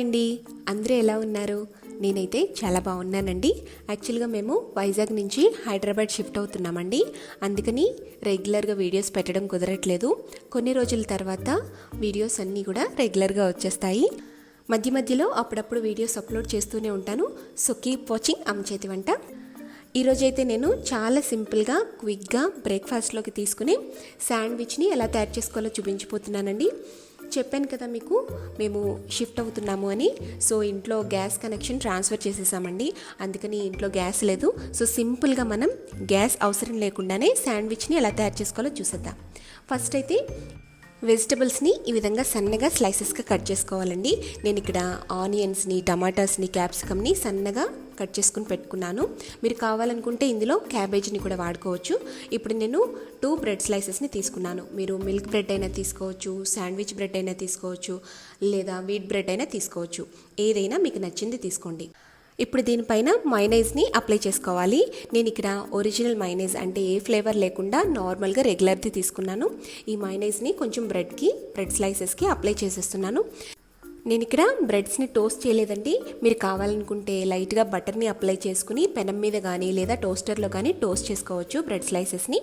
Hi అండి, అందరూ ఎలా ఉన్నారు? నేనైతే చాలా బాగున్నానండి. యాక్చువల్గా మేము వైజాగ్ నుంచి హైదరాబాద్ షిఫ్ట్ అవుతున్నామండి. అందుకని రెగ్యులర్గా వీడియోస్ పెట్టడం కుదరట్లేదు. కొన్ని రోజుల తర్వాత వీడియోస్ అన్నీ కూడా రెగ్యులర్గా వచ్చేస్తాయి. మధ్య మధ్యలో అప్పుడప్పుడు వీడియోస్ అప్లోడ్ చేస్తూనే ఉంటాను. సో కీప్ వాచింగ్ అమ్మ చేతి వంట. ఈరోజైతే నేను చాలా సింపుల్గా క్విక్గా బ్రేక్ఫాస్ట్లోకి తీసుకుని శాండ్విచ్ని ఎలా తయారు చేసుకోవాలో చూపించిపోతున్నానండి. చెప్పాను కదా మీకు, మేము షిఫ్ట్ అవుతున్నాము అని. సో ఇంట్లో గ్యాస్ కనెక్షన్ ట్రాన్స్ఫర్ చేసేసామండి. అందుకని ఇంట్లో గ్యాస్ లేదు. సో సింపుల్గా మనం గ్యాస్ అవసరం లేకుండానే శాండ్విచ్ని ఎలా తయారు చేసుకోవాలో చూసేద్దాం. ఫస్ట్ అయితే వెజిటబుల్స్ని ఈ విధంగా సన్నగా స్లైసెస్గా కట్ చేసుకోవాలండి. నేను ఇక్కడ ఆనియన్స్ని, టమాటాస్ని, క్యాప్సికమ్ని సన్నగా కట్ చేసుకుని పెట్టుకున్నాను. మీరు కావాలనుకుంటే ఇందులో క్యాబేజీని కూడా వాడుకోవచ్చు. ఇప్పుడు నేను 2 బ్రెడ్ స్లైసెస్ని తీసుకున్నాను. మీరు మిల్క్ బ్రెడ్ అయినా తీసుకోవచ్చు, శాండ్విచ్ బ్రెడ్ అయినా తీసుకోవచ్చు, లేదా వీట్ బ్రెడ్ అయినా తీసుకోవచ్చు. ఏదైనా మీకు నచ్చింది తీసుకోండి. ఇప్పుడు దీనిపైన మైనైజ్ని అప్లై చేసుకోవాలి. నేను ఇక్కడ ఒరిజినల్ మైనైజ్ అంటే ఏ ఫ్లేవర్ లేకుండా నార్మల్గా రెగ్యులర్ది తీసుకున్నాను. ఈ మైనైజ్ని కొంచెం బ్రెడ్ స్లైసెస్కి అప్లై చేసేస్తున్నాను. నేను ఇక్కడ బ్రెడ్స్ని టోస్ట్ చేయలేదండి. మీరు కావాలనుకుంటే లైట్గా బటర్ని అప్లై చేసుకుని పెనం మీద కానీ లేదా టోస్టర్లో కానీ టోస్ట్ చేసుకోవచ్చు బ్రెడ్ స్లైసెస్ని.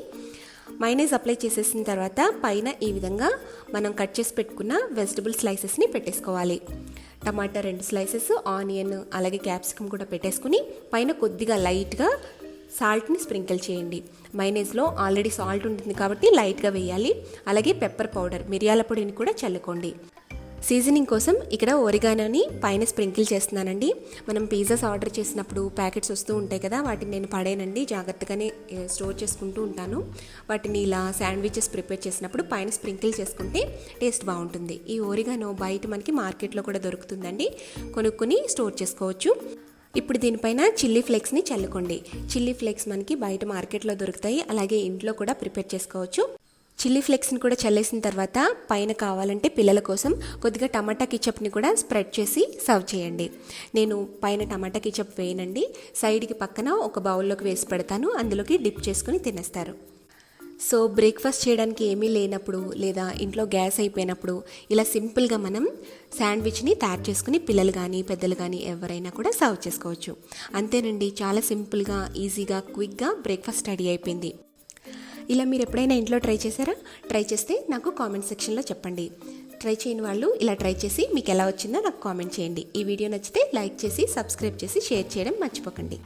మైనైజ్ అప్లై చేసేసిన తర్వాత పైన ఈ విధంగా మనం కట్ చేసి పెట్టుకున్న వెజిటబుల్ స్లైసెస్ని పెట్టేసుకోవాలి. టమాటా 2 స్లైసెస్, ఆనియన్ అలాగే క్యాప్సికమ్ కూడా పెట్టేసుకుని పైన కొద్దిగా లైట్గా సాల్ట్ని స్ప్రింకిల్ చేయండి. మైనైజ్లో ఆల్రెడీ సాల్ట్ ఉంటుంది కాబట్టి లైట్గా వేయాలి. అలాగే పెప్పర్ పౌడర్, మిరియాల పొడిని కూడా చల్లుకోండి. సీజనింగ్ కోసం ఇక్కడ ఒరిగానోని పైన స్ప్రింకిల్ చేస్తున్నానండి. మనం పిజ్జాస్ ఆర్డర్ చేసినప్పుడు ప్యాకెట్స్ వస్తూ ఉంటాయి కదా, వాటిని నేను పడేనండి, జాగ్రత్తగానే స్టోర్ చేసుకుంటూ ఉంటాను. వాటిని ఇలా శాండ్విచెస్ ప్రిపేర్ చేసినప్పుడు పైన స్ప్రింకిల్ చేసుకుంటే టేస్ట్ బాగుంటుంది. ఈ ఒరిగానో బయట మనకి మార్కెట్లో కూడా దొరుకుతుందండి, కొనుక్కొని స్టోర్ చేసుకోవచ్చు. ఇప్పుడు దీనిపైన చిల్లీ ఫ్లేక్స్ని చల్లుకోండి. చిల్లీ ఫ్లేక్స్ మనకి బయట మార్కెట్లో దొరుకుతాయి, అలాగే ఇంట్లో కూడా ప్రిపేర్ చేసుకోవచ్చు. చిల్లీ ఫ్లేక్స్ని కూడా చల్లేసిన తర్వాత పైన కావాలంటే పిల్లల కోసం కొద్దిగా టమాటా కెచప్ని కూడా స్ప్రెడ్ చేసి సర్వ్ చేయండి. నేను పైన టమాటా కెచప్ వేయనండి, సైడ్కి పక్కన ఒక బౌల్లోకి వేసి పెడతాను, అందులోకి డిప్ చేసుకుని తినేస్తారు. సో బ్రేక్ఫాస్ట్ చేయడానికి ఏమీ లేనప్పుడు లేదా ఇంట్లో గ్యాస్ అయిపోయినప్పుడు ఇలా సింపుల్గా మనం శాండ్విచ్ని తయారు చేసుకుని పిల్లలు కానీ పెద్దలు కానీ ఎవరైనా కూడా సర్వ్ చేసుకోవచ్చు. అంతేనండి, చాలా సింపుల్గా ఈజీగా క్విక్గా బ్రేక్ఫాస్ట్ రెడీ అయిపోయింది. ఇలా మీరు ఎప్పుడైనా ఇంట్లో ట్రై చేశారా? ట్రై చేస్తే నాకు కామెంట్ సెక్షన్లో చెప్పండి. ట్రై చేయని వాళ్ళు ఇలా ట్రై చేసి మీకు ఎలా వచ్చిందో నాకు కామెంట్ చేయండి. ఈ వీడియో నచ్చితే లైక్ చేసి సబ్స్క్రైబ్ చేసి షేర్ చేయడం మర్చిపోకండి.